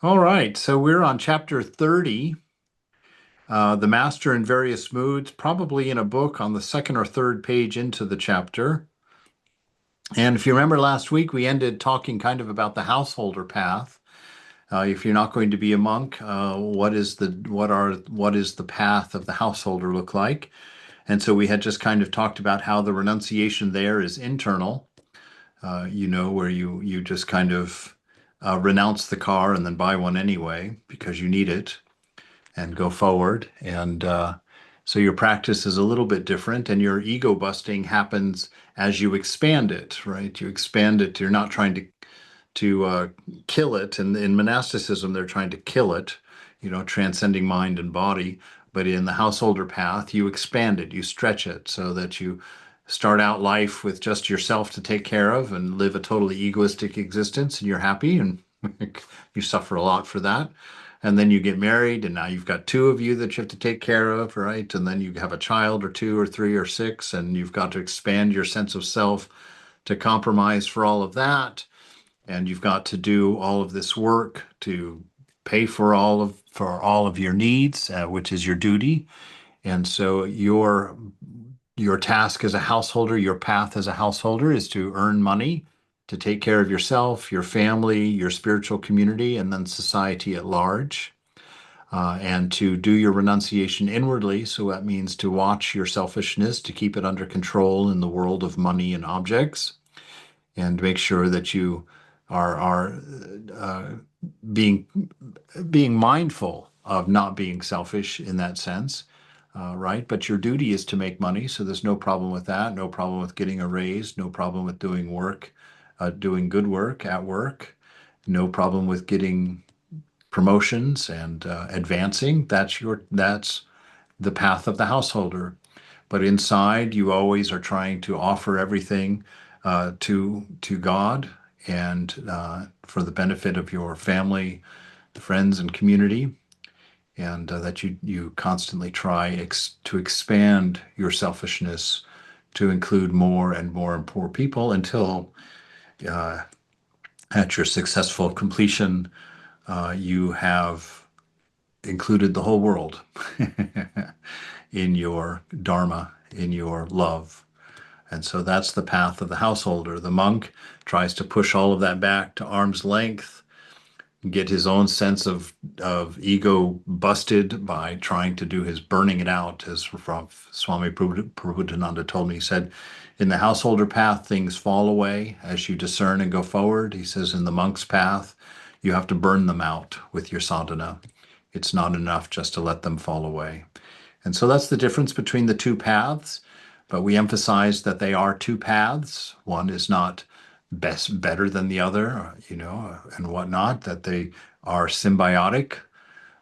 All right, so we're on chapter 30, The Master in Various Moods, probably in a book on the second or third page into the chapter. And if you remember last week, we ended talking kind of about the householder path. If you're not going to be a monk, what is the path of the householder look like? And so we had just kind of talked about how the renunciation there is internal, where you just kind of renounce the car and then buy one anyway because you need it and go forward. And so your practice is a little bit different, and your ego busting happens as you expand it, right? You expand it. You're not trying to kill it. And in monasticism, they're trying to kill it, transcending mind and body. But in the householder path, you expand it, you stretch it so that you start out life with just yourself to take care of and live a totally egoistic existence, and you're happy and you suffer a lot for that. And then you get married, and now you've got two of you that you have to take care of, right? And then you have a child or two or three or six, and you've got to expand your sense of self to compromise for all of that. And you've got to do all of this work to pay for all of your needs, which is your duty. And so your task as a householder, your path as a householder is to earn money to take care of yourself, your family, your spiritual community, and then society at large. And to do your renunciation inwardly. So that means to watch your selfishness, to keep it under control in the world of money and objects, and make sure that you are uh, being being mindful of not being selfish in that sense, right? But your duty is to make money, so there's no problem with that. No problem with getting a raise. No problem with doing work, doing good work at work. No problem with getting promotions and advancing. That's the path of the householder. But inside, you always are trying to offer everything to God and for the benefit of your family, friends, and community, and that you constantly try to expand your selfishness to include more and more and poor people until uh, at your successful completion, you have included the whole world in your dharma, in your love. And so that's the path of the householder. The monk tries to push all of that back to arm's length, get his own sense of ego busted by trying to do his burning it out, as Swami Prabhupada told me. He said, in the householder path, things fall away as you discern and go forward. He says, in the monk's path, you have to burn them out with your sadhana. It's not enough just to let them fall away. And so that's the difference between the two paths. But we emphasize that they are two paths. One is not better than the other, and whatnot, that they are symbiotic,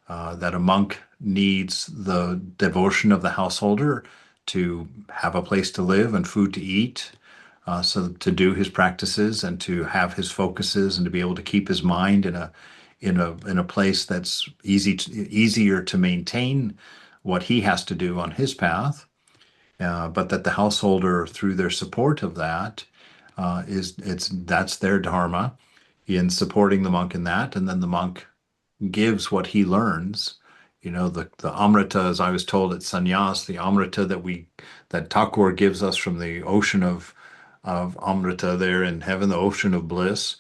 that a monk needs the devotion of the householder to have a place to live and food to eat, so to do his practices and to have his focuses and to be able to keep his mind in a place that's easier to maintain what he has to do on his path, but that the householder, through their support of that, that's their dharma in supporting the monk in that, and then the monk gives what he learns. The amrita, as I was told at sannyas, the amrita that Thakur gives us from the ocean of amrita there in heaven, the ocean of bliss,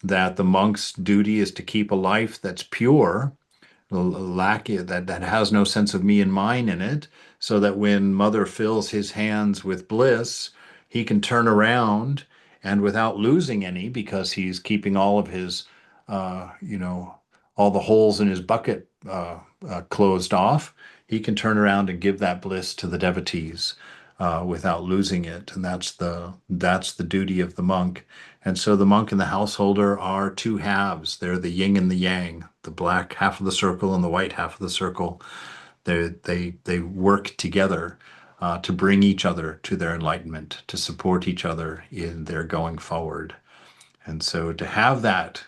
that the monk's duty is to keep a life that's pure, that has no sense of me and mine in it, so that when mother fills his hands with bliss, he can turn around and without losing any, because he's keeping all of his, uh, you know, all the holes in his bucket closed off. He can turn around and give that bliss to the devotees without losing it, and that's the duty of the monk. And so the monk and the householder are two halves. They're the yin and the yang, the black half of the circle and the white half of the circle. They work together to bring each other to their enlightenment, to support each other in their going forward. And so to have that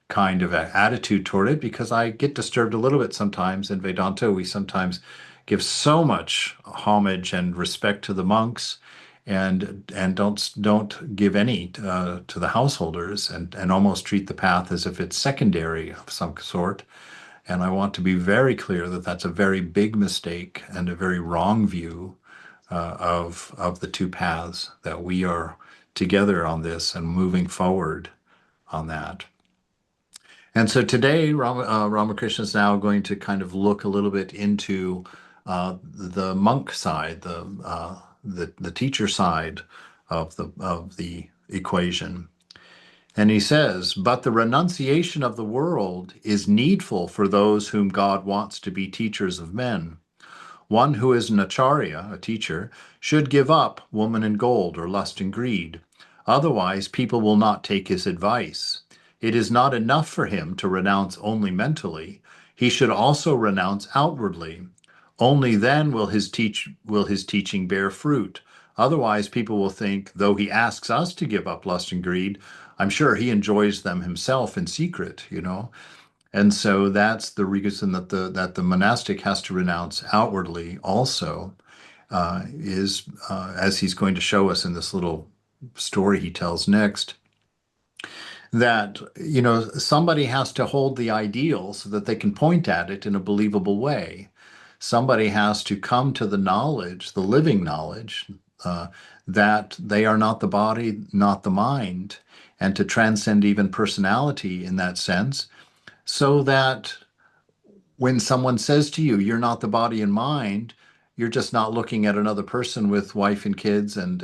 kind of attitude toward it, because I get disturbed a little bit sometimes in Vedanta. We sometimes give so much homage and respect to the monks, and don't give any to the householders, and almost treat the path as if it's secondary of some sort. And I want to be very clear that that's a very big mistake and a very wrong view of the two paths, that we are together on this and moving forward on that. And so today, Ramakrishna is now going to kind of look a little bit into the monk side, the teacher side of the equation. And he says, but the renunciation of the world is needful for those whom God wants to be teachers of men. One who is an acharya, a teacher, should give up woman and gold or lust and greed. Otherwise, people will not take his advice. It is not enough for him to renounce only mentally. He should also renounce outwardly. Only then will his teaching bear fruit. Otherwise, people will think, though he asks us to give up lust and greed, I'm sure he enjoys them himself in secret, you know. And so that's the reason that the monastic has to renounce outwardly also, is as he's going to show us in this little story he tells next, that, you know, somebody has to hold the ideal so that they can point at it in a believable way. Somebody has to come to the knowledge, the living knowledge, that they are not the body, not the mind, and to transcend even personality in that sense, so that when someone says to you, you're not the body and mind, you're just not looking at another person with wife and kids and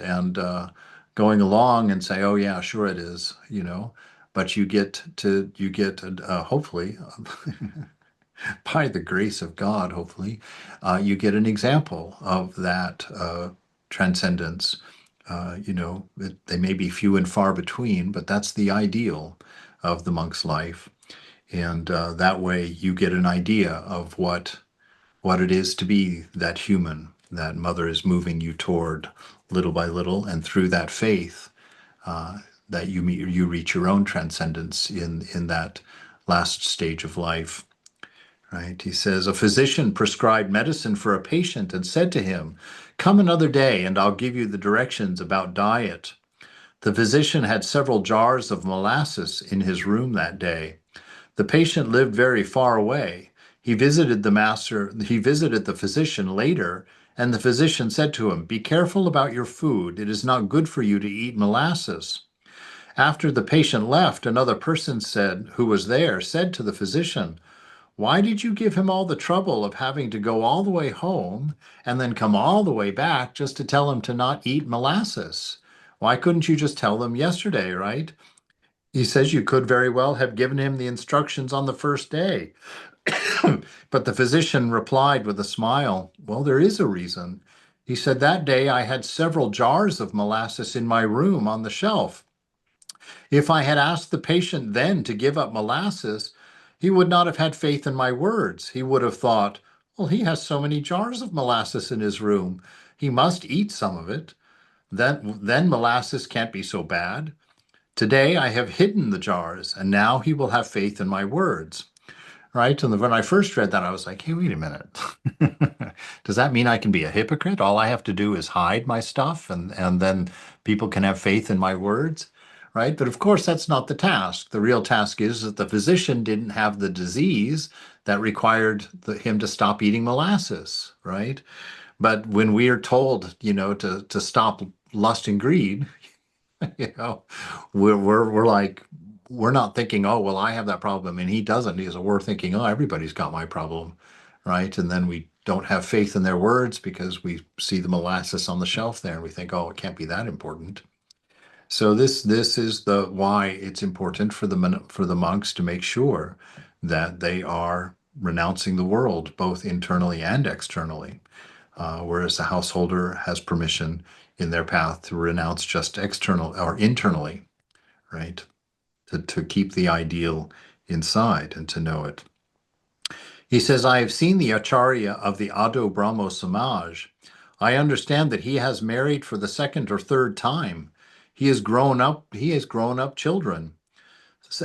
going along and say, oh yeah, sure it is, you know. But you get hopefully by the grace of God, hopefully, you get an example of that transcendence. You know, they may be few and far between, but that's the ideal of the monk's life. And that way you get an idea of what it is to be that human that Mother is moving you toward, little by little, and through that faith, uh, that you reach your own transcendence in that last stage of life. Right? He says, a physician prescribed medicine for a patient and said to him, come another day and I'll give you the directions about diet. The physician had several jars of molasses in his room that day. The patient lived very far away. He visited the physician later, and the physician said to him, be careful about your food. It is not good for you to eat molasses. After the patient left, another person who was there, said to the physician, why did you give him all the trouble of having to go all the way home and then come all the way back just to tell him to not eat molasses? Why couldn't you just tell them yesterday, right? He says you could very well have given him the instructions on the first day. But the physician replied with a smile, well, there is a reason. He said, that day I had several jars of molasses in my room on the shelf. If I had asked the patient then to give up molasses, he would not have had faith in my words. He would have thought, well, he has so many jars of molasses in his room. He must eat some of it. Then molasses can't be so bad. Today I have hidden the jars, and now he will have faith in my words. Right? And when I first read that, I was like, hey, wait a minute. Does that mean I can be a hypocrite? All I have to do is hide my stuff and then people can have faith in my words, right? But of course, that's not the task. The real task is that the physician didn't have the disease that required him to stop eating molasses, right? But when we are told, you know, to stop lust and greed, you know, we're like, we're not thinking, oh, well, I have that problem and he doesn't. So we're thinking, oh, everybody's got my problem, right? And then we don't have faith in their words because we see the molasses on the shelf there and we think, oh, it can't be that important. So this is the why it's important for the monks to make sure that they are renouncing the world both internally and externally, whereas the householder has permission in their path to renounce just external or internally, right? To keep the ideal inside and to know it. He says, I have seen the Acharya of the Ado Brahmo Samaj. I understand that he has married for the second or third time. He has grown up children.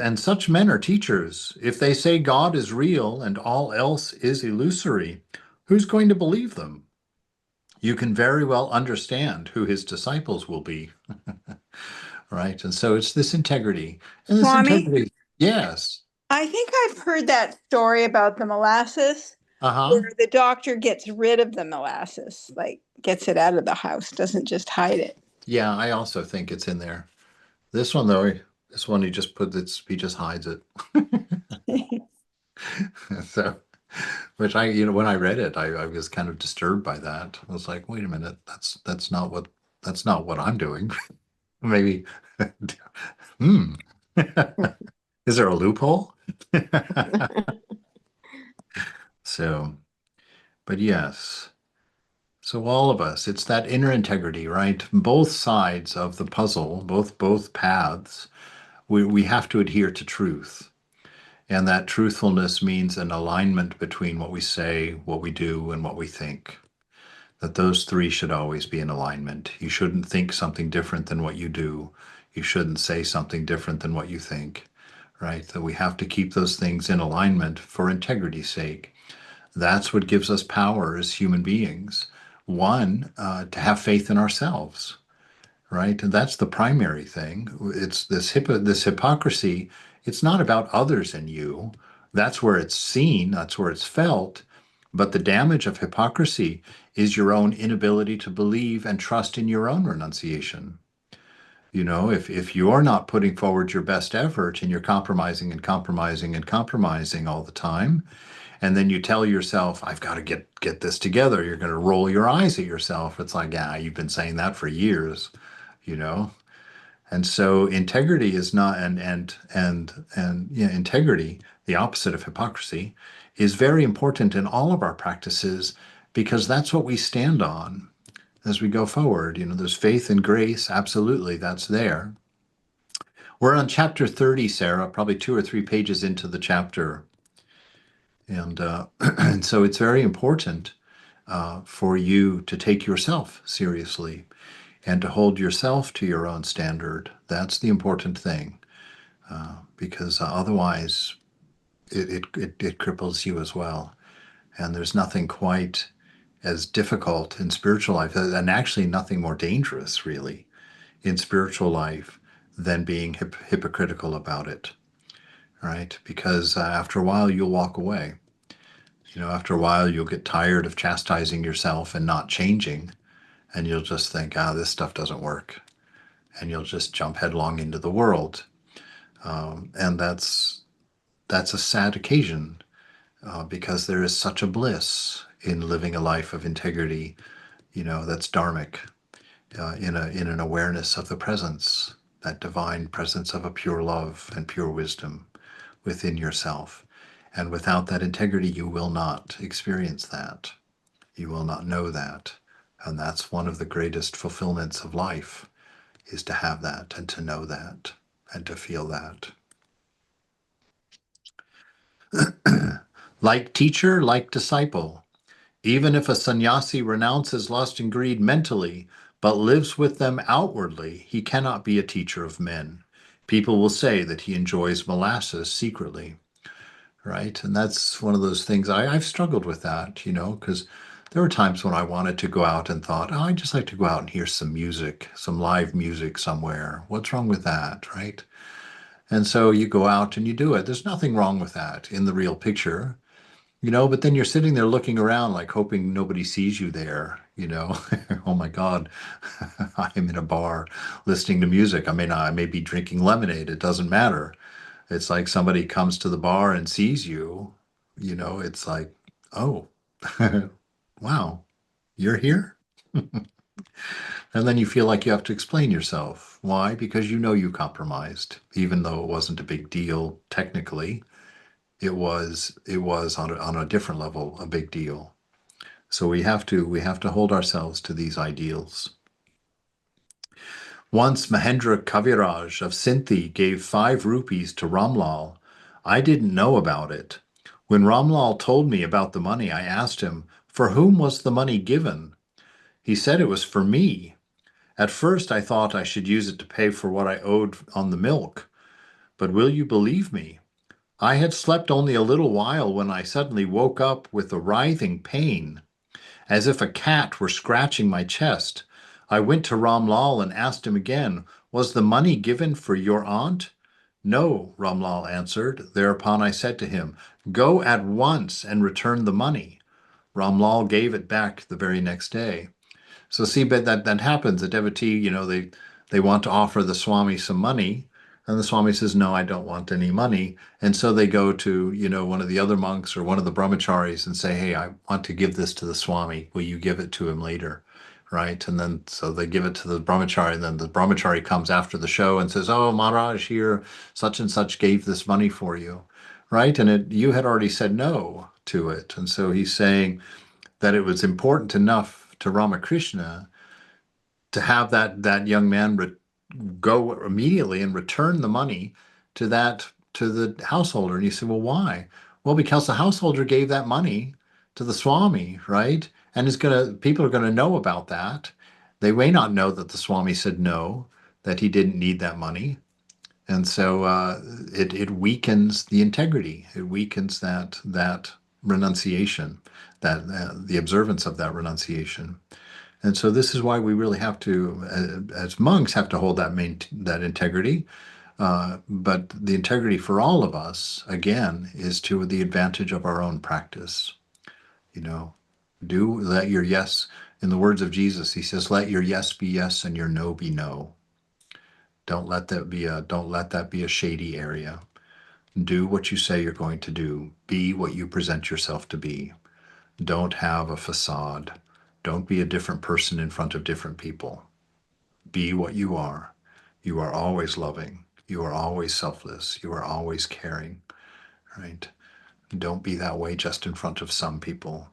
And such men are teachers. If they say God is real and all else is illusory, who's going to believe them? you can very well understand who his disciples will be, right? And so it's this integrity. And this Swami, integrity, yes. I think I've heard that story about the molasses where Uh-huh. the doctor gets rid of the molasses, like gets it out of the house, doesn't just hide it. Yeah, I also think it's in there. This one though, this one he just put this, he just hides it. So, which when I read it, I was kind of disturbed by that. I was like, wait a minute, that's not what I'm doing. Maybe, hmm, is there a loophole? So, but yes. So all of us, it's that inner integrity, right? Both sides of the puzzle, both paths, we have to adhere to truth. And that truthfulness means an alignment between what we say, what we do, and what we think. That those three should always be in alignment. You shouldn't think something different than what you do. You shouldn't say something different than what you think, right? That we have to keep those things in alignment for integrity's sake. That's what gives us power as human beings. One, to have faith in ourselves, right? And that's the primary thing. It's this hypocrisy. It's not about others and you. That's where it's seen, that's where it's felt. But the damage of hypocrisy is your own inability to believe and trust in your own renunciation. If you're not putting forward your best effort and you're compromising and compromising and compromising all the time, and then you tell yourself, I've got to get this together, you're going to roll your eyes at yourself. It's like, yeah, you've been saying that for years, you know? And so integrity is not and yeah, integrity, the opposite of hypocrisy, is very important in all of our practices because that's what we stand on as we go forward. There's faith and grace, absolutely, that's there. We're on chapter 30, Sarah, probably 2 or 3 pages into the chapter. And and so it's very important for you to take yourself seriously and to hold yourself to your own standard. That's the important thing, because otherwise it cripples you as well. And there's nothing quite as difficult in spiritual life, and actually nothing more dangerous, really, in spiritual life than being hypocritical about it, right? Because after a while, you'll walk away. After a while, you'll get tired of chastising yourself and not changing, and you'll just think, this stuff doesn't work. And you'll just jump headlong into the world. And that's a sad occasion because there is such a bliss in living a life of integrity, that's dharmic, in an awareness of the presence, that divine presence of a pure love and pure wisdom within yourself. And without that integrity, you will not experience that. You will not know that. And that's one of the greatest fulfillments of life, is to have that and to know that and to feel that. Like teacher, like disciple. Even if a sannyasi renounces lust and greed mentally, but lives with them outwardly, he cannot be a teacher of men. People will say that he enjoys molasses secretly, right? And that's one of those things I've struggled with that, because there were times when I wanted to go out and thought, I'd just like to go out and hear some music, some live music somewhere. What's wrong with that, right? And so you go out and you do it. There's nothing wrong with that in the real picture, but then you're sitting there looking around like hoping nobody sees you there, Oh my God, I'm in a bar listening to music. I may be drinking lemonade. It doesn't matter. It's like somebody comes to the bar and sees you, it's like, oh, wow, you're here? And then you feel like you have to explain yourself. Why? Because you compromised, even though it wasn't a big deal technically. It was on a different level a big deal. So we have to hold ourselves to these ideals. Once Mahendra Kaviraj of Sinti gave 5 rupees to Ramlal. I didn't know about it. When Ramlal told me about the money, I asked him, for whom was the money given? He said it was for me. At first, I thought I should use it to pay for what I owed on the milk. But will you believe me? I had slept only a little while when I suddenly woke up with a writhing pain. as if a cat were scratching my chest. I went to Ram Lal and asked him again, was the money given for your aunt? No, Ram Lal answered. Thereupon I said to him, go at once and return the money. Ram Lal gave it back the very next day. So see, but that happens. A devotee, they want to offer the Swami some money, and the Swami says, "No, I don't want any money." And so they go to, one of the other monks or one of the brahmacharis and say, "Hey, I want to give this to the Swami. Will you give it to him later?" Right? And then so they give it to the brahmachari, and then the brahmachari comes after the show and says, "Oh, Maharaj, here, such and such gave this money for you." Right? And you had already said no to it. And so he's saying that it was important enough to Ramakrishna to have that young man go immediately and return the money to the householder. And you say, well, why? Well, because the householder gave that money to the Swami, right? And people are gonna know about that. They may not know that the Swami said no, that he didn't need that money. And so it weakens the integrity. It weakens that renunciation, that the observance of that renunciation. And so this is why we really have to, as monks, have to hold that integrity. But the integrity for all of us, again, is to the advantage of our own practice. You know, do let your yes, in the words of Jesus, he says, let your yes be yes and your no be no. Don't let that be a shady area. Do what you say you're going to do. Be what you present yourself to be. Don't have a facade. Don't be a different person in front of different people. Be what you are. You are always loving. You are always selfless. You are always caring, right? Don't be that way just in front of some people.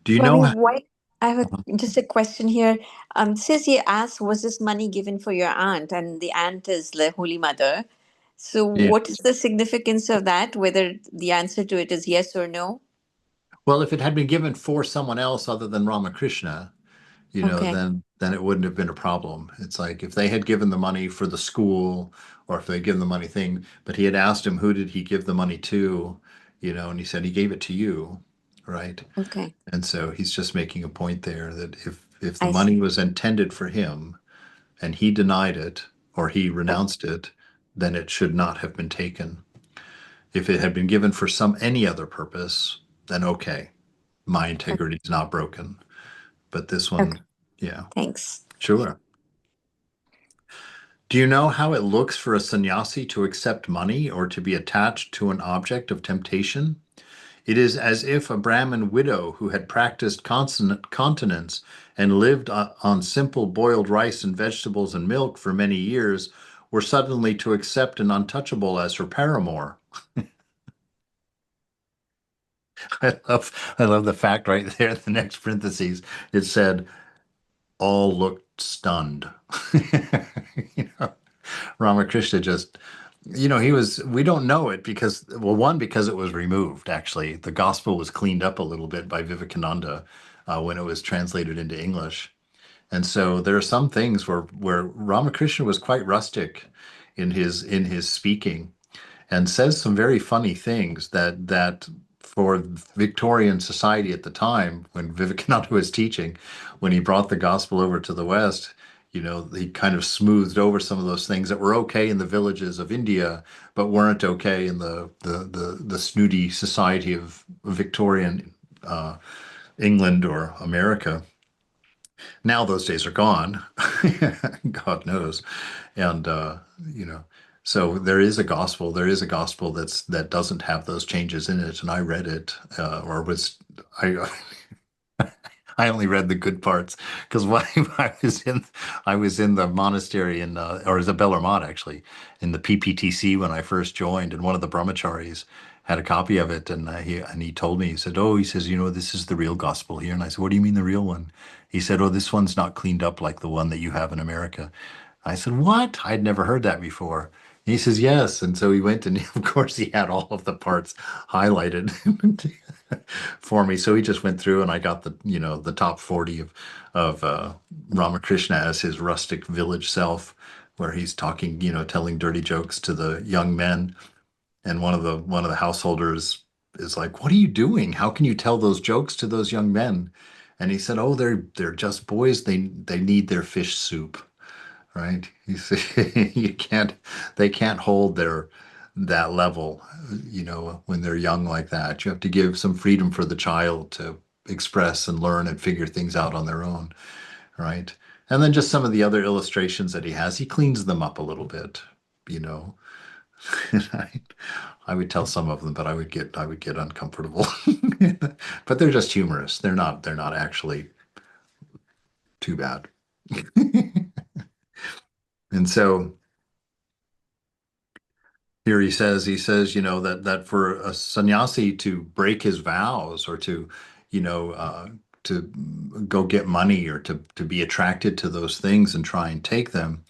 Do you Swami, know? why? I have just a question here. Since you asked, was this money given for your aunt? And the aunt is the Holy Mother. So, Yeah. what is the significance of that? Whether the answer to it is yes or no? Well, if it had been given for someone else other than Ramakrishna, Okay. then it wouldn't have been a problem. It's like if they had given the money for the school or if they'd given the money thing, but he had asked him who did he give the money to, and he said he gave it to you, right? Okay. And so he's just making a point there that if the I money see. was intended for him and he denied it or he O- renounced it, then it should not have been taken. If it had been given for some any other purpose, then okay, my Okay. integrity is not broken. But this Okay. one, yeah, Thanks. sure. Do you know how it looks for a sannyasi to accept money or to be attached to an object of temptation? It is as if a Brahmin widow who had practiced continence and lived on simple boiled rice and vegetables and milk for many years were suddenly to accept an untouchable as her paramour. I love the fact right there in the next parentheses. It said, all looked stunned. you know, Ramakrishna just, we don't know it because, well, one, because it was removed, actually. The gospel was cleaned up a little bit by Vivekananda when it was translated into English. And so there are some things where Ramakrishna was quite rustic in his speaking and says some very funny things that for Victorian society at the time when Vivekananda was teaching, when he brought the gospel over to the West, he kind of smoothed over some of those things that were okay in the villages of India, but weren't okay in the snooty society of Victorian England or America. Now those days are gone, God knows. And you know, so there is a gospel that doesn't have those changes in it. And I read it, or was I I only read the good parts because when I was in the monastery or the Bellarmont actually, in the PPTC when I first joined, and one of the brahmacharis had a copy of it, and he told me, he said, "Oh, he says, this is the real gospel here." And I said, "What do you mean the real one?" He said, "Oh, this one's not cleaned up like the one that you have in America." I said, "What? I'd never heard that before." And he says, "Yes." And so he went, and of course he had all of the parts highlighted for me. So he just went through, and I got the top 40 of Ramakrishna as his rustic village self, where he's talking, telling dirty jokes to the young men. And one of the householders is like, "What are you doing? How can you tell those jokes to those young men?" And he said, "Oh, they're just boys. They need their fish soup." Right? You see, you can't, they can't hold that level, when they're young like that. You have to give some freedom for the child to express and learn and figure things out on their own, right? And then just some of the other illustrations that he has, he cleans them up a little bit, you know. I, I would tell some of them, but I would get uncomfortable. But they're just humorous. They're not actually too bad. And so here he says, that for a sannyasi to break his vows or you know, uh, to go get money or to be attracted to those things and try and take them,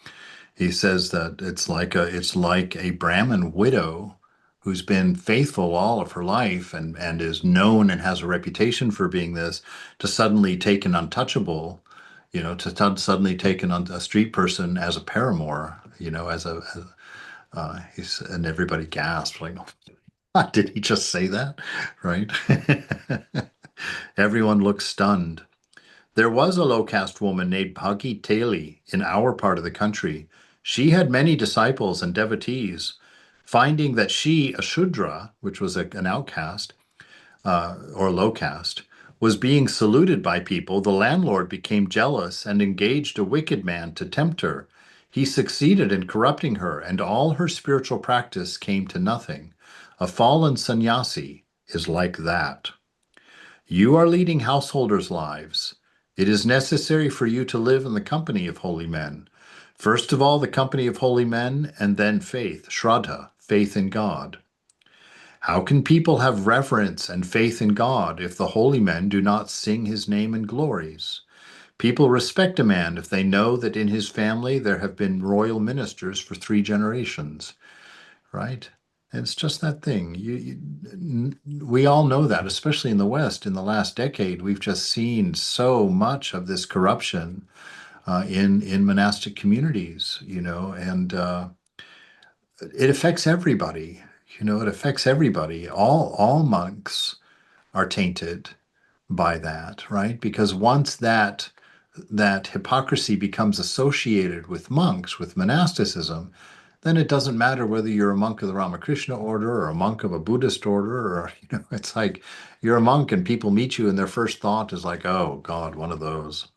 he says that it's like a Brahmin widow who's been faithful all of her life and is known and has a reputation for being this, to suddenly take an untouchable, suddenly take a street person as a paramour, and everybody gasped, like, did he just say that? Right? Everyone looked stunned. There was a low caste woman named Bhagi Teli in our part of the country. She had many disciples and devotees. Finding that she, a Shudra, which was an outcast, or low caste, was being saluted by people, the landlord became jealous and engaged a wicked man to tempt her. He succeeded in corrupting her, and all her spiritual practice came to nothing. A fallen sannyasi is like that. You are leading householders' lives. It is necessary for you to live in the company of holy men. First of all, the company of holy men, and then faith, Shraddha, faith in God. How can people have reverence and faith in God if the holy men do not sing his name in glories? People respect a man if they know that in his family there have been royal ministers for 3 generations, right? And it's just that thing. We all know that, especially in the West. In the last decade, we've just seen so much of this corruption in monastic communities, and it affects everybody. It affects everybody. All monks are tainted by that, right? Because once that hypocrisy becomes associated with monks, with monasticism, then it doesn't matter whether you're a monk of the Ramakrishna order or a monk of a Buddhist order, or it's like you're a monk and people meet you and their first thought is like, oh God, one of those.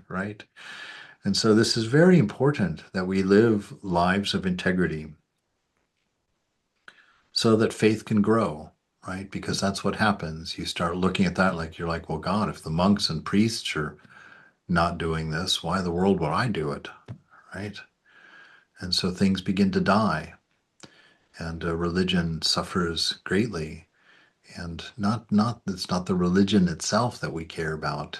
Right? And so this is very important that we live lives of integrity so that faith can grow, right? Because that's what happens. You start looking at that like you're like, well, God, if the monks and priests are not doing this, why in the world would I do it? Right? And so things begin to die, and religion suffers greatly. And not it's not the religion itself that we care about.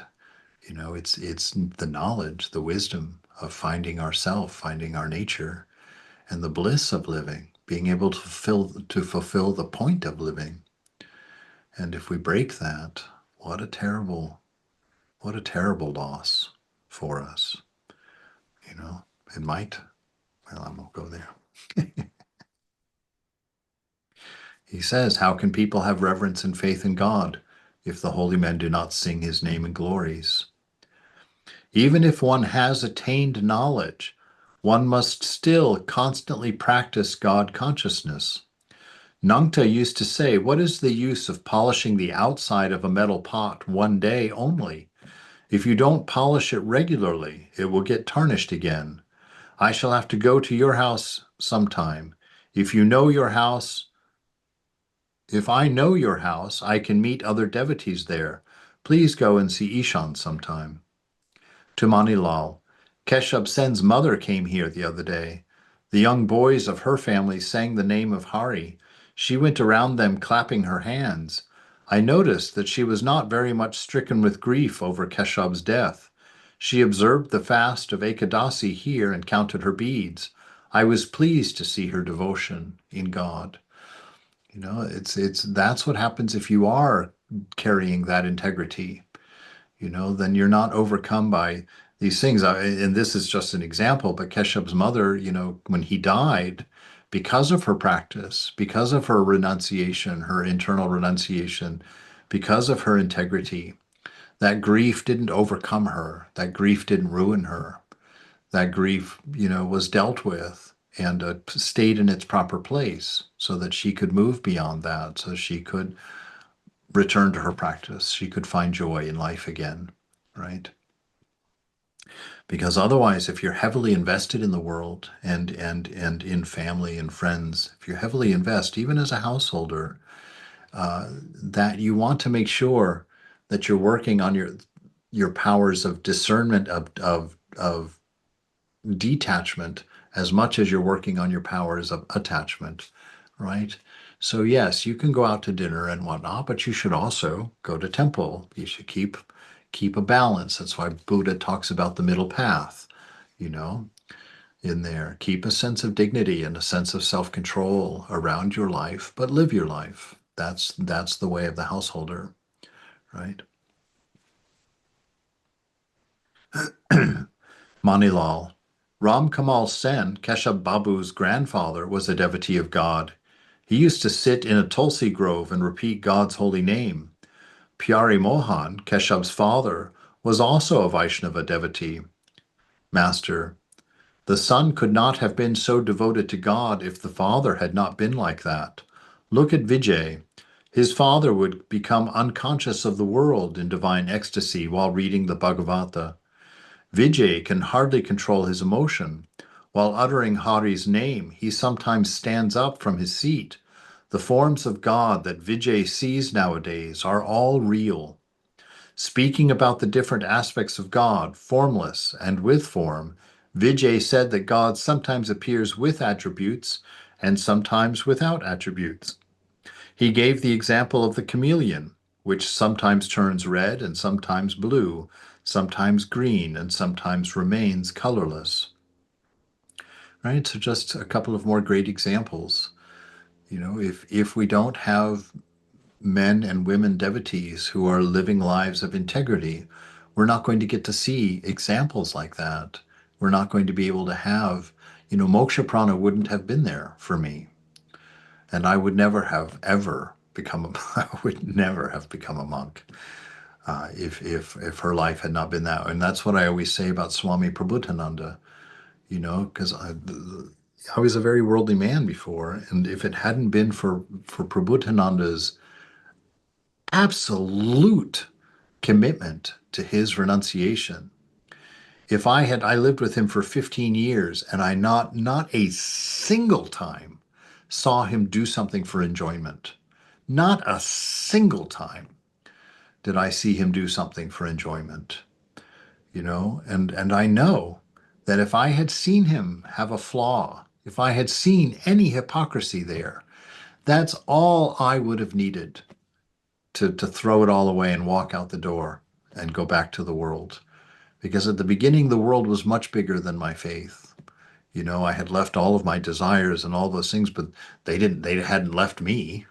It's the knowledge, the wisdom of finding ourself, finding our nature, and the bliss of living, being able to fulfill the point of living. And if we break that, what a terrible loss for us. It might, well, I won't go there. He says, how can people have reverence and faith in God if the holy men do not sing his name in glories? Even if one has attained knowledge, one must still constantly practice God consciousness. Nangta used to say, what is the use of polishing the outside of a metal pot one day only? If you don't polish it regularly, it will get tarnished again. I shall have to go to your house sometime. If you know your house, if I know your house, I can meet other devotees there. Please go and see Ishan sometime. To Manilal, Keshav Sen's mother came here the other day. The young boys of her family sang the name of Hari. She went around them clapping her hands. I noticed that she was not very much stricken with grief over Keshav's death. She observed the fast of Ekadasi here and counted her beads. I was pleased to see her devotion in God. It's that's what happens if you are carrying that integrity. Then you're not overcome by these things. And this is just an example, but Keshav's mother, when he died, because of her practice, because of her renunciation, her internal renunciation, because of her integrity, that grief didn't overcome her. That grief didn't ruin her. That grief, was dealt with and stayed in its proper place so that she could move beyond that, so she could return to her practice. She could find joy in life again, right? Because otherwise, if you're heavily invested in the world and in family and friends, if you heavily invest, even as a householder, that you want to make sure that you're working on your powers of discernment of detachment as much as you're working on your powers of attachment, right? So yes, you can go out to dinner and whatnot, but you should also go to temple. You should keep a balance. That's why Buddha talks about the middle path, you know, in there. Keep a sense of dignity and a sense of self-control around your life, but live your life. That's the way of the householder, right? Manilal. Ram Kamal Sen, Keshab Babu's grandfather, was a devotee of God. He used to sit in a tulsi grove and repeat God's holy name. Pyari Mohan, Keshab's father, was also a Vaishnava devotee. Master. The son could not have been so devoted to God if the father had not been like that. Look at Vijay. His father would become unconscious of the world in divine ecstasy while reading the Bhagavata. Vijay can hardly control his emotion. While uttering Hari's name, he sometimes stands up from his seat. The forms of God that Vijay sees nowadays are all real. Speaking about the different aspects of God, formless and with form, Vijay said that God sometimes appears with attributes and sometimes without attributes. He gave the example of the chameleon, which sometimes turns red and sometimes blue, sometimes green and sometimes remains colorless. Right? So just a couple of more great examples. If we don't have men and women devotees who are living lives of integrity, we're not going to get to see examples like that. We're not going to be able to have, Moksha Prana wouldn't have been there for me. And I would never have ever become I would never have become a monk if her life had not been that. And that's what I always say about Swami Prabhutananda, because I was a very worldly man before, and if it hadn't been for Prabhutananda's absolute commitment to his renunciation, if I lived with him for 15 years and I not a single time saw him do something for enjoyment, not a single time did I see him do something for enjoyment, and I know that if I had seen him have a flaw, if I had seen any hypocrisy there, that's all I would have needed to throw it all away and walk out the door and go back to the world. Because at the beginning, the world was much bigger than my faith. I had left all of my desires and all those things, but they hadn't left me.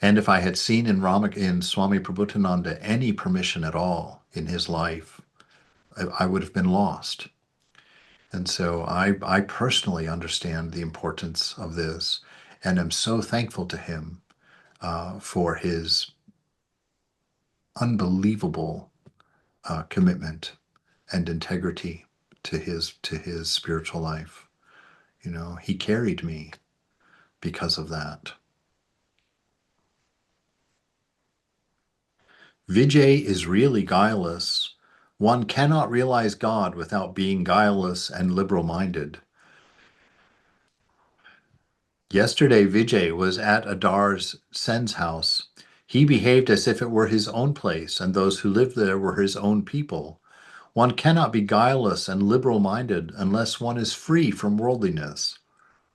And if I had seen in Swami Prabhutananda any permission at all in his life, I would have been lost. And so I personally understand the importance of this and am so thankful to him for his unbelievable commitment and integrity to his spiritual life. He carried me because of that. Vijay is really guileless. One cannot realize God without being guileless and liberal-minded. Yesterday, Vijay was at Adar's Sen's house. He behaved as if it were his own place, and those who lived there were his own people. One cannot be guileless and liberal-minded unless one is free from worldliness,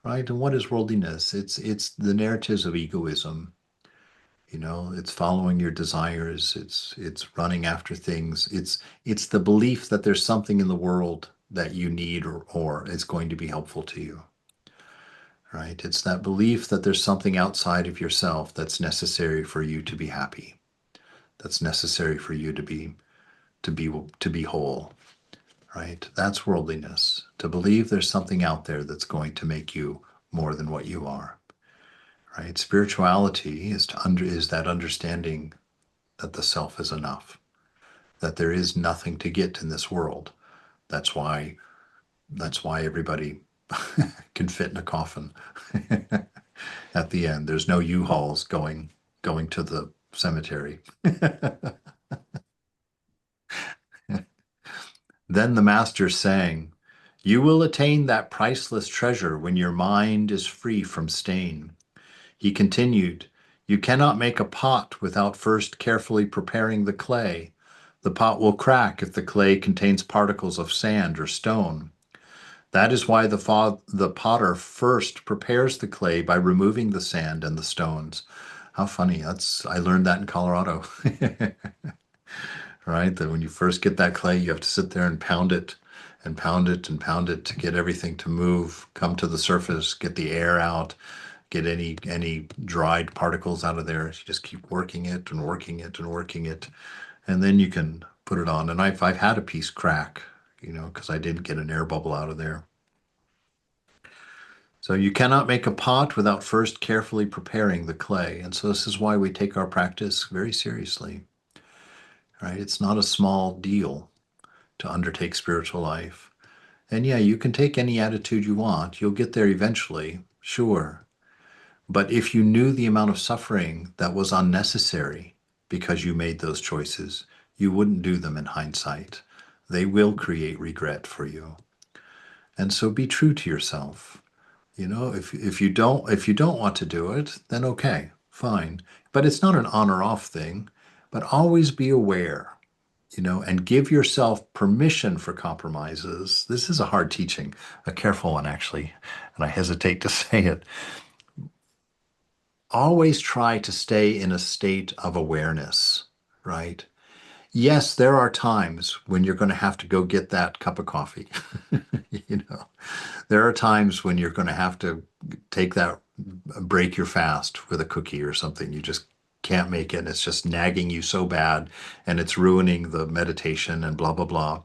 right? And what is worldliness? It's the narratives of egoism. It's following your desires. It's running after things. It's the belief that there's something in the world that you need or is going to be helpful to you. Right? It's that belief that there's something outside of yourself that's necessary for you to be happy. That's necessary for you to be whole. right? That's worldliness. To believe there's something out there that's going to make you more than what you are, right? Spirituality is that understanding that the self is enough, that there is nothing to get in this world. That's why everybody can fit in a coffin at the end. There's no U-Hauls going to the cemetery. Then the master sang, "You will attain that priceless treasure when your mind is free from stain." He continued, "You cannot make a pot without first carefully preparing the clay. The pot will crack if the clay contains particles of sand or stone. That is why the potter first prepares the clay by removing the sand and the stones." How funny. I learned that in Colorado. Right? That when you first get that clay, you have to sit there and pound it and pound it and pound it to get everything to move, come to the surface, get the air out, get any dried particles out of there. You just keep working it and working it and working it, and then you can put it on. And I've had a piece crack, because I didn't get an air bubble out of there. So you cannot make a pot without first carefully preparing the clay. And so this is why we take our practice very seriously, right? It's not a small deal to undertake spiritual life. And yeah, you can take any attitude you want. You'll get there eventually, sure. But if you knew the amount of suffering that was unnecessary because you made those choices, you wouldn't do them in hindsight. They will create regret for you. And so be true to yourself. If you don't want to do it, then okay, fine. But it's not an on or off thing, but always be aware, and give yourself permission for compromises. This is a hard teaching, a careful one actually, and I hesitate to say it. Always try to stay in a state of awareness, right? Yes, there are times when you're going to have to go get that cup of coffee. you know, there are times when you're going to have to break your fast with a cookie or something. You just can't make it. It's just nagging you so bad and it's ruining the meditation and blah, blah, blah.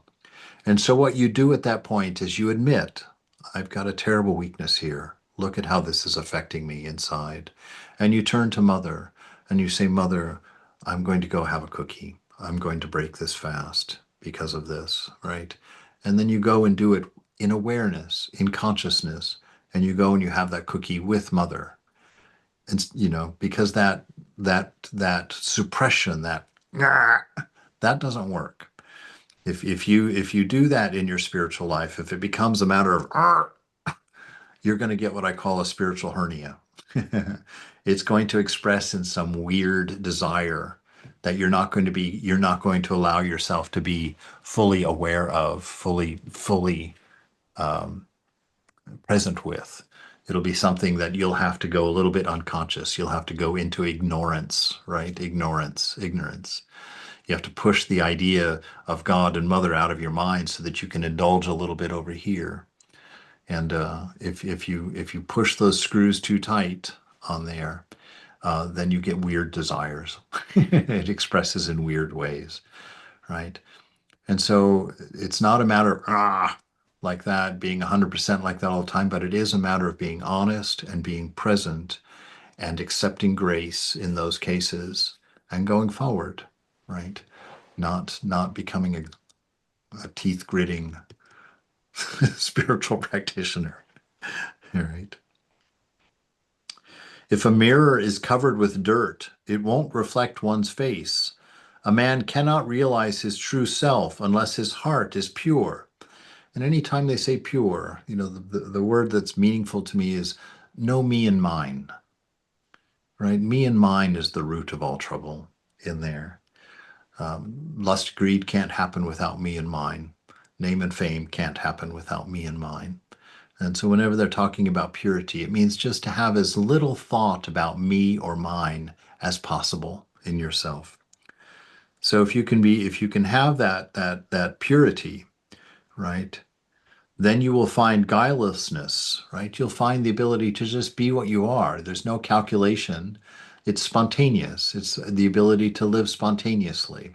And so what you do at that point is you admit, I've got a terrible weakness here. Look at how this is affecting me inside. And you turn to Mother and you say, Mother, I'm going to go have a cookie. I'm going to break this fast because of this, right? And then you go and do it in awareness, in consciousness, and you go and you have that cookie with Mother. And because that suppression, that doesn't work. If you do that in your spiritual life, if it becomes a matter of you're going to get what I call a spiritual hernia. It's going to express in some weird desire that you're not going to allow yourself to be fully aware of, fully present with. It'll be something that you'll have to go a little bit unconscious. You'll have to go into ignorance, right? Ignorance. You have to push the idea of God and Mother out of your mind so that you can indulge a little bit over here. And if you push those screws too tight on there, then you get weird desires. It expresses in weird ways, right? And so it's not a matter of like that, being 100% like that all the time, but it is a matter of being honest and being present and accepting grace in those cases and going forward, right? Not becoming a teeth gritting spiritual practitioner. All right. If a mirror is covered with dirt, it won't reflect one's face. A man cannot realize his true self unless his heart is pure. And anytime they say pure, the word that's meaningful to me is no me and mine, right? Me and mine is the root of all trouble in there. Lust, greed can't happen without me and mine. Name and fame can't happen without me and mine. And so whenever they're talking about purity, it means just to have as little thought about me or mine as possible in yourself. So if you can have that purity, right, then you will find guilelessness, right? You'll find the ability to just be what you are. There's no calculation. It's spontaneous. It's the ability to live spontaneously.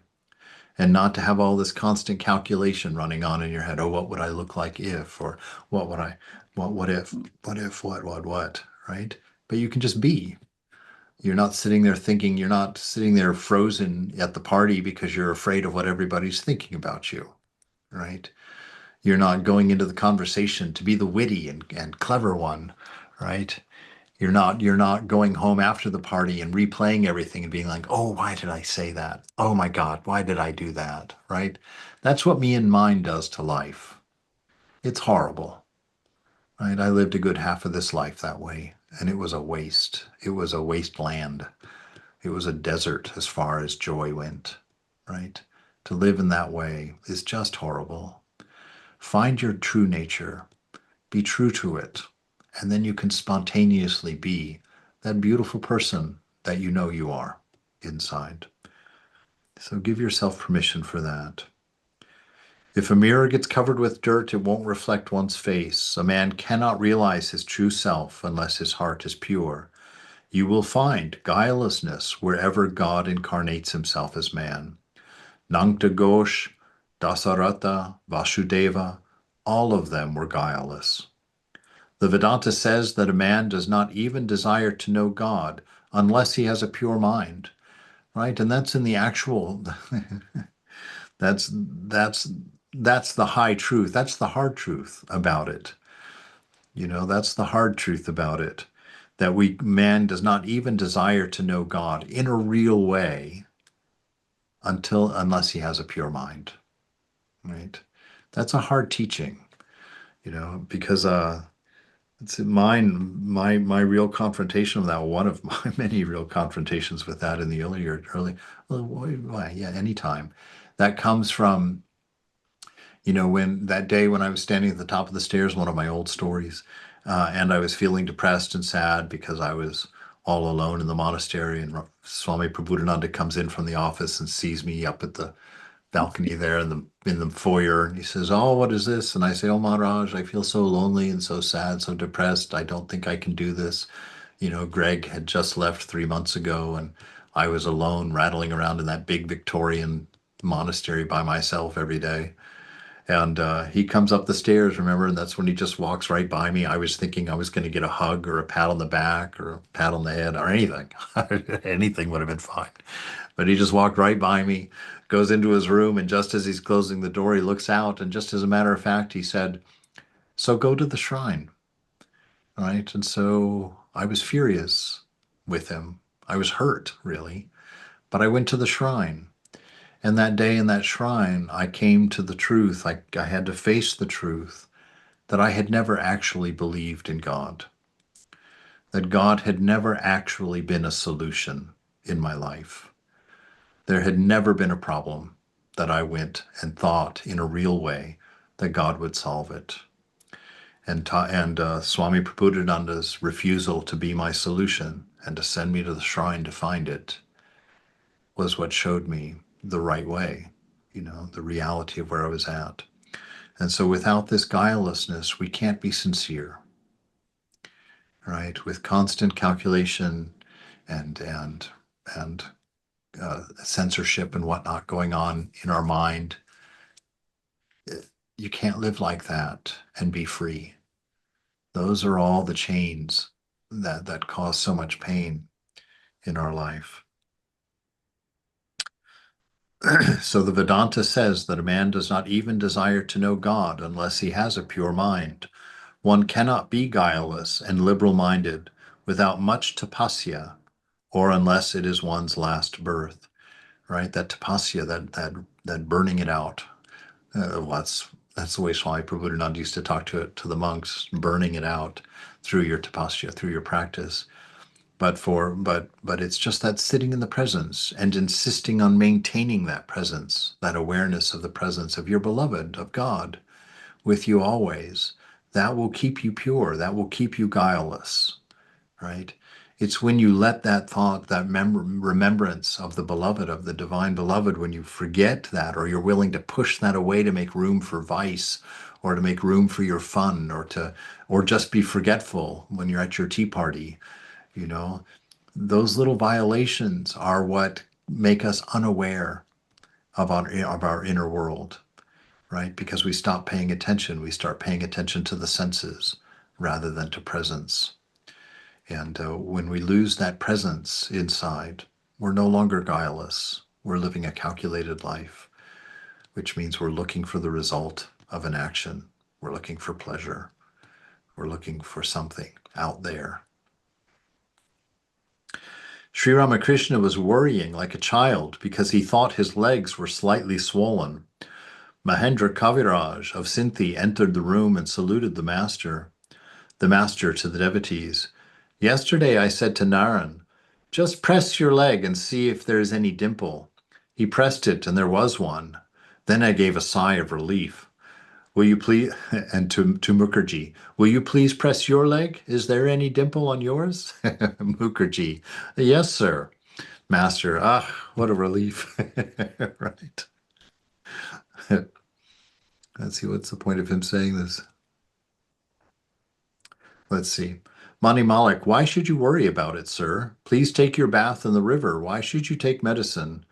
and not to have all this constant calculation running on in your head. Oh, what would I look like if, or what would I, what if, what, right? But you can just be. You're not sitting there thinking, you're not sitting there frozen at the party because you're afraid of what everybody's thinking about you, right? You're not going into the conversation to be the witty and clever one, right? You're not going home after the party and replaying everything and being like, oh, why did I say that? Oh my God, why did I do that? Right? That's what me and mine does to life. It's horrible. Right? I lived a good half of this life that way, and it was a waste. It was a wasteland. It was a desert as far as joy went. Right? To live in that way is just horrible. Find your true nature. Be true to it. And then you can spontaneously be that beautiful person that you know you are inside. So give yourself permission for that. If a mirror gets covered with dirt, it won't reflect one's face. A man cannot realize his true self unless his heart is pure. You will find guilelessness wherever God incarnates himself as man. Nangta Ghosh, Dasaratha, Vasudeva, all of them were guileless. The Vedanta says that a man does not even desire to know God unless he has a pure mind, right? And that's in the actual, that's the high truth. That's the hard truth about it. That's the hard truth about it. That man does not even desire to know God in a real way unless he has a pure mind, right? That's a hard teaching, because it's my real confrontation with that, one of my many real confrontations with that in the anytime. That comes from, when that day when I was standing at the top of the stairs, one of my old stories, and I was feeling depressed and sad because I was all alone in the monastery, and Swami Prabhupada comes in from the office and sees me up at the balcony there in the foyer, and he says, "Oh, what is this?" And I say, "Oh, Maharaj, I feel so lonely and so sad, so depressed. I don't think I can do this." Greg had just left 3 months ago, and I was alone rattling around in that big Victorian monastery by myself every day. And he comes up the stairs, remember, and that's when he just walks right by me. I was thinking I was going to get a hug or a pat on the back or a pat on the head or anything. Anything would have been fine. But he just walked right by me, goes into his room, and just as he's closing the door, he looks out. And just as a matter of fact, he said, "So go to the shrine." Right? And so I was furious with him. I was hurt, really. But I went to the shrine. And that day in that shrine, I came to the truth. I had to face the truth that I had never actually believed in God, that God had never actually been a solution in my life. There had never been a problem that I went and thought in a real way that God would solve it. And Swami Prabhupadananda's refusal to be my solution and to send me to the shrine to find it was what showed me the right way, the reality of where I was at. And so without this guilelessness, we can't be sincere, right? With constant calculation and censorship and whatnot going on in our mind, you can't live like that and be free. Those are all the chains that cause so much pain in our life. So the Vedanta says that a man does not even desire to know God unless he has a pure mind. One cannot be guileless and liberal-minded without much tapasya, or unless it is one's last birth, right? That tapasya, that burning it out. That's the way Swami Prabhupada used to talk to the monks, burning it out through your tapasya, through your practice. But it's just that sitting in the presence and insisting on maintaining that presence, that awareness of the presence of your beloved, of God, with you always. That will keep you pure. That will keep you guileless, right? It's when you let that thought, that remembrance of the beloved, of the divine beloved, when you forget that, or you're willing to push that away to make room for vice, or to make room for your fun, or just be forgetful when you're at your tea party, those little violations are what make us unaware of our inner world, right? Because we stop paying attention. We start paying attention to the senses rather than to presence. And when we lose that presence inside, we're no longer guileless. We're living a calculated life, which means we're looking for the result of an action. We're looking for pleasure. We're looking for something out there. Sri Ramakrishna was worrying like a child because he thought his legs were slightly swollen. Mahendra Kaviraj of Sinti entered the room and saluted the master. The master to the devotees, "Yesterday I said to Naran, just press your leg and see if there is any dimple. He pressed it and there was one. Then I gave a sigh of relief. Will you please," and to Mukherjee, "will you please press your leg? Is there any dimple on yours?" Mukherjee, "Yes, sir." Master, what a relief. Right. Let's see, what's the point of him saying this? Let's see. Mani Malik, why should you worry about it, sir? Please take your bath in the river. Why should you take medicine?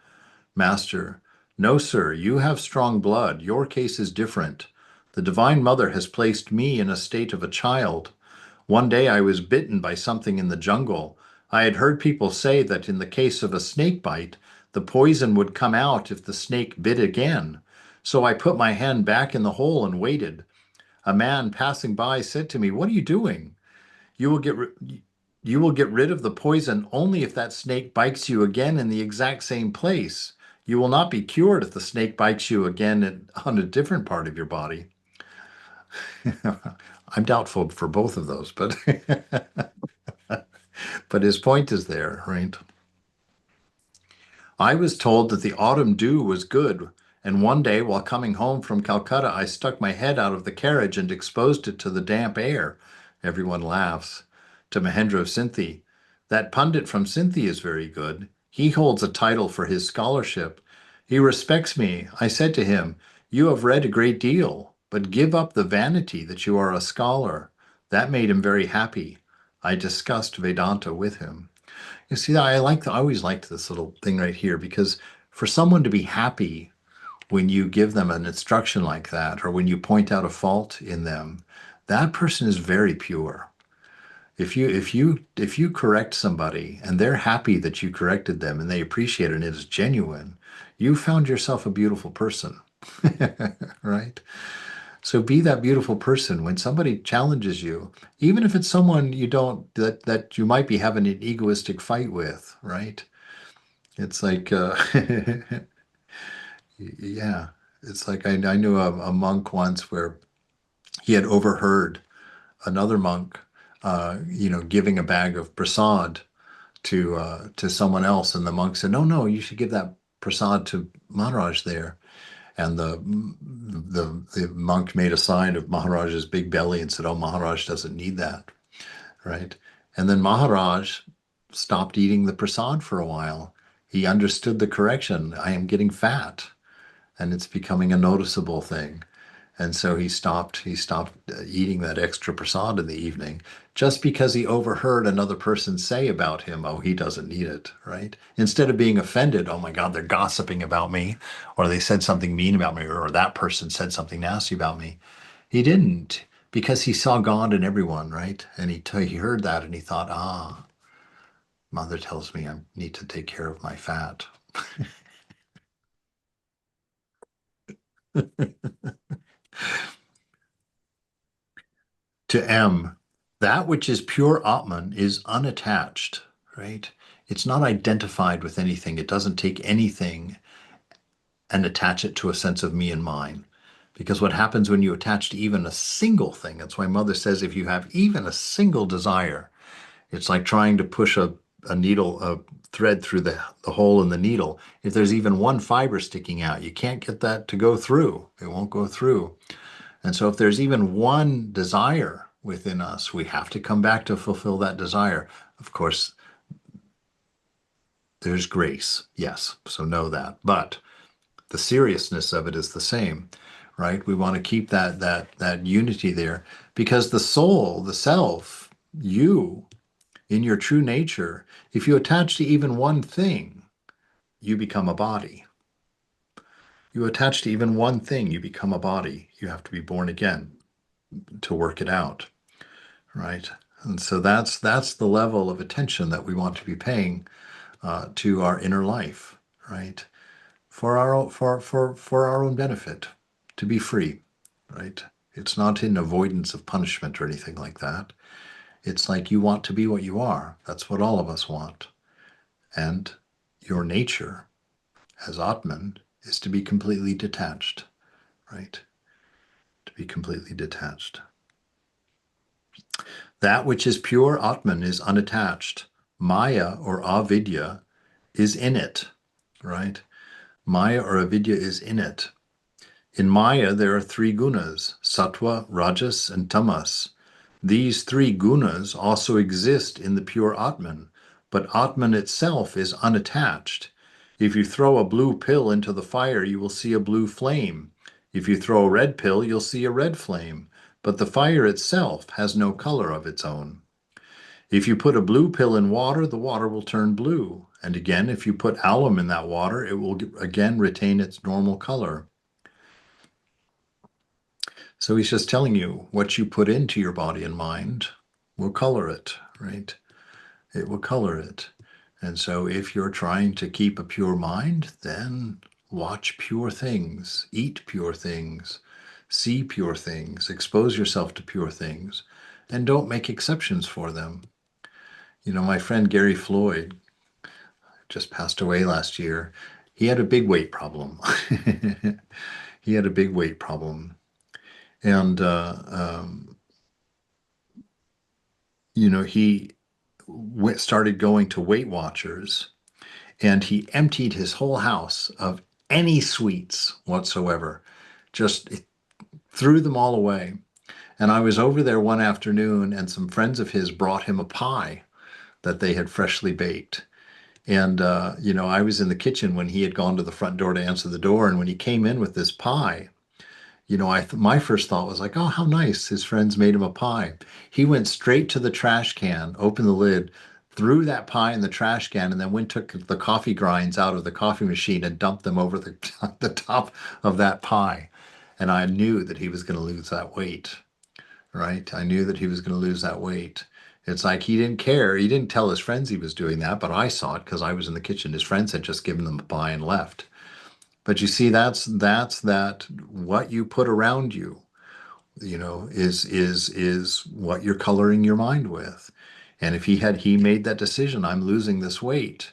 Master, no, sir, you have strong blood. Your case is different. The Divine Mother has placed me in a state of a child. One day I was bitten by something in the jungle. I had heard people say that in the case of a snake bite, the poison would come out if the snake bit again. So I put my hand back in the hole and waited. A man passing by said to me, "What are you doing? You will get you will get rid of the poison only if that snake bites you again in the exact same place. You will not be cured if the snake bites you again on a different part of your body." I'm doubtful for both of those, but but his point is there, right? I was told that the autumn dew was good, and one day while coming home from Calcutta, I stuck my head out of the carriage and exposed it to the damp air. Everyone laughs. To Mahendra of Sinti, that pundit from Sinti is very good. He holds a title for his scholarship. He respects me. I said to him, "You have read a great deal, but give up the vanity that you are a scholar." That made him very happy. I discussed Vedanta with him. You see, I always liked this little thing right here because for someone to be happy when you give them an instruction like that, or when you point out a fault in them, that person is very pure. If you correct somebody and they're happy that you corrected them and they appreciate it and it is genuine, you found yourself a beautiful person. Right? So be that beautiful person when somebody challenges you, even if it's someone you don't that you might be having an egoistic fight with, right? It's like yeah, it's like I knew a monk once where he had overheard another monk giving a bag of prasad to someone else, and the monk said, "No, no, you should give that prasad to Maharaj there." And the monk made a sign of Maharaj's big belly and said, "Oh, Maharaj doesn't need that," right? And then Maharaj stopped eating the prasad for a while. He understood the correction. I am getting fat, and it's becoming a noticeable thing. And so he stopped eating that extra prasad in the evening just because he overheard another person say about him, "Oh, he doesn't need it," right? Instead of being offended, "Oh my God, they're gossiping about me," or "they said something mean about me," or "that person said something nasty about me." He didn't, because he saw God in everyone, right? And he heard that and he thought, Mother tells me I need to take care of my fat. To M, that which is pure Atman is unattached, right? It's not identified with anything. It doesn't take anything and attach it to a sense of me and mine. Because what happens when you attach to even a single thing, that's why Mother says if you have even a single desire, it's like trying to push a needle, a thread through the hole in the needle. If there's even one fiber sticking out, you can't get that to go through. It won't go through. And so if there's even one desire within us, we have to come back to fulfill that desire. Of course, there's grace, yes, so know that. But the seriousness of it is the same, right? We want to keep that unity there because the soul, the self, you, in your true nature, if you attach to even one thing, you become a body. You attach to even one thing, you become a body. You have to be born again to work it out, right? And so that's the level of attention that we want to be paying to our inner life, right? For our own benefit, to be free, right? It's not in avoidance of punishment or anything like that. It's like you want to be what you are. That's what all of us want. And your nature as Atman is to be completely detached, right? To be completely detached. That which is pure Atman is unattached. Maya or avidya is in it, right? Maya or avidya is in it. In Maya, there are three gunas, sattva, rajas, and tamas. These three gunas also exist in the pure Atman, but Atman itself is unattached. If you throw a blue pill into the fire, you will see a blue flame. If you throw a red pill, you'll see a red flame, but the fire itself has no color of its own. If you put a blue pill in water, the water will turn blue. And again, if you put alum in that water, it will again retain its normal color. So he's just telling you what you put into your body and mind will color it, right? It will color it. And so if you're trying to keep a pure mind, then watch pure things, eat pure things, see pure things, expose yourself to pure things, and don't make exceptions for them. You know, my friend Gary Floyd just passed away last year. He had a big weight problem. He had a big weight problem. And, you know, he started going to Weight Watchers, and he emptied his whole house of any sweets whatsoever, just threw them all away. And I was over there one afternoon, and some friends of his brought him a pie that they had freshly baked. And, you know, I was in the kitchen when he had gone to the front door to answer the door. And when he came in with this pie, you know, my first thought was like, oh, how nice. His friends made him a pie. He went straight to the trash can, opened the lid, threw that pie in the trash can, and then took the coffee grinds out of the coffee machine and dumped them over the top of that pie. And I knew that he was going to lose that weight, right? I knew that he was going to lose that weight. It's like he didn't care. He didn't tell his friends he was doing that, but I saw it because I was in the kitchen. His friends had just given them a pie and left. But you see, that's that what you put around you, you know, is what you're coloring your mind with. And if he made that decision, I'm losing this weight.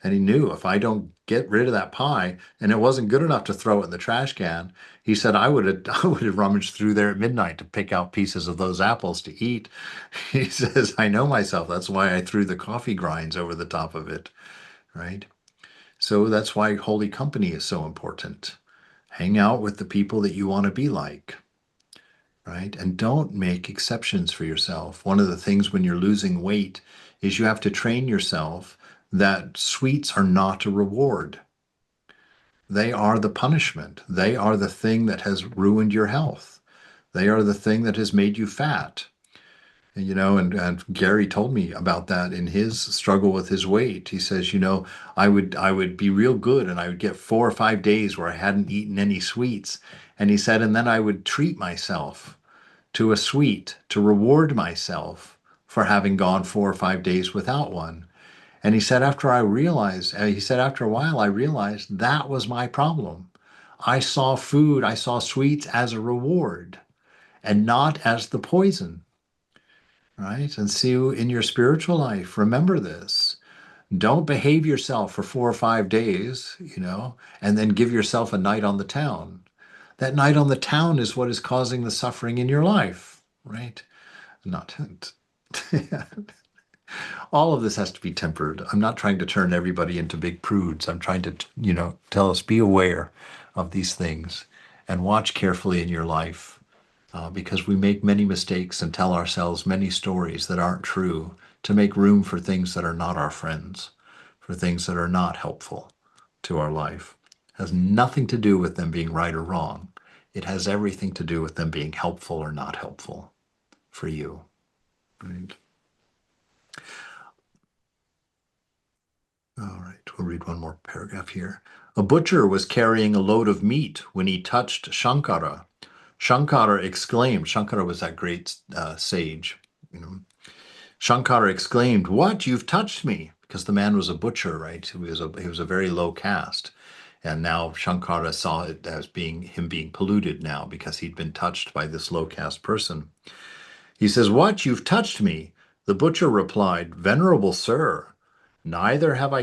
And he knew if I don't get rid of that pie, and it wasn't good enough to throw it in the trash can, he said I would have I would have rummaged through there at midnight to pick out pieces of those apples to eat. He says, I know myself. That's why I threw the coffee grinds over the top of it, right? So that's why holy company is so important. Hang out with the people that you want to be like, right? And don't make exceptions for yourself. One of the things when you're losing weight is you have to train yourself that sweets are not a reward. They are the punishment. They are the thing that has ruined your health. They are the thing that has made you fat. You know, and Gary told me about that in his struggle with his weight. He says, you know, I would be real good and I would get 4 or 5 days where I hadn't eaten any sweets. And he said, and then I would treat myself to a sweet to reward myself for having gone 4 or 5 days without one. And he said, he said, after a while, I realized that was my problem. I saw food, I saw sweets as a reward and not as the poison. Right? And see, in your spiritual life, remember this. Don't behave yourself for 4 or 5 days, you know, and then give yourself a night on the town. That night on the town is what is causing the suffering in your life, right? Not all of this has to be tempered. I'm not trying to turn everybody into big prudes. I'm trying to, you know, tell us be aware of these things and watch carefully in your life because we make many mistakes and tell ourselves many stories that aren't true to make room for things that are not our friends, for things that are not helpful to our life. It has nothing to do with them being right or wrong. It has everything to do with them being helpful or not helpful for you. Right? All right. Well, I'll read one more paragraph here. A butcher was carrying a load of meat when he touched Shankara. Shankara exclaimed, Shankara was that great sage, you know. Shankara exclaimed, "What? You've touched me!" Because the man was a butcher, right? He was a very low caste. And now Shankara saw it as him being polluted now because he'd been touched by this low caste person. He says, "What? You've touched me?" The butcher replied, "Venerable sir, neither have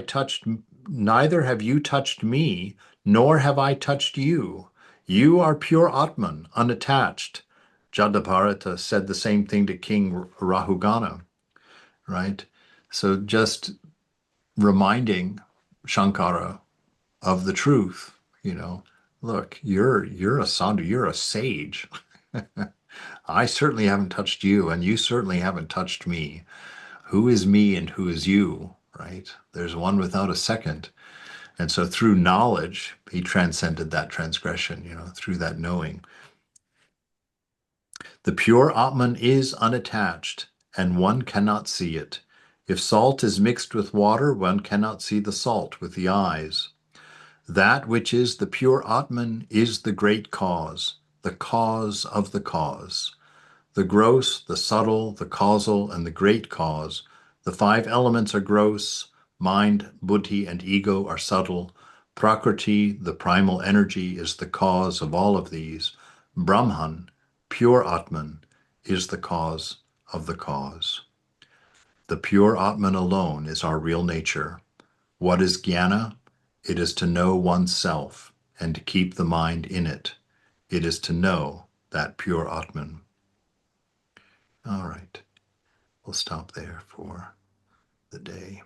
you touched me, nor have I touched you. You are pure Atman, unattached." Jadabharata said the same thing to King Rahugana, right? So just reminding Shankara of the truth, look, you're a sadhu, you're a sage. I certainly haven't touched you, and you certainly haven't touched me. Who is me and who is you, right? There's one without a second. And so through knowledge, he transcended that transgression, through that knowing. The pure Atman is unattached, and one cannot see it. If salt is mixed with water, one cannot see the salt with the eyes. That which is the pure Atman is the great cause, the cause of the cause. The gross, the subtle, the causal, and the great cause. The five elements are gross, mind, buddhi, and ego are subtle. Prakriti, the primal energy, is the cause of all of these. Brahman, pure Atman, is the cause of the cause. The pure Atman alone is our real nature. What is jnana? It is to know oneself and to keep the mind in it. It is to know that pure Atman. All right, we'll stop there for the day.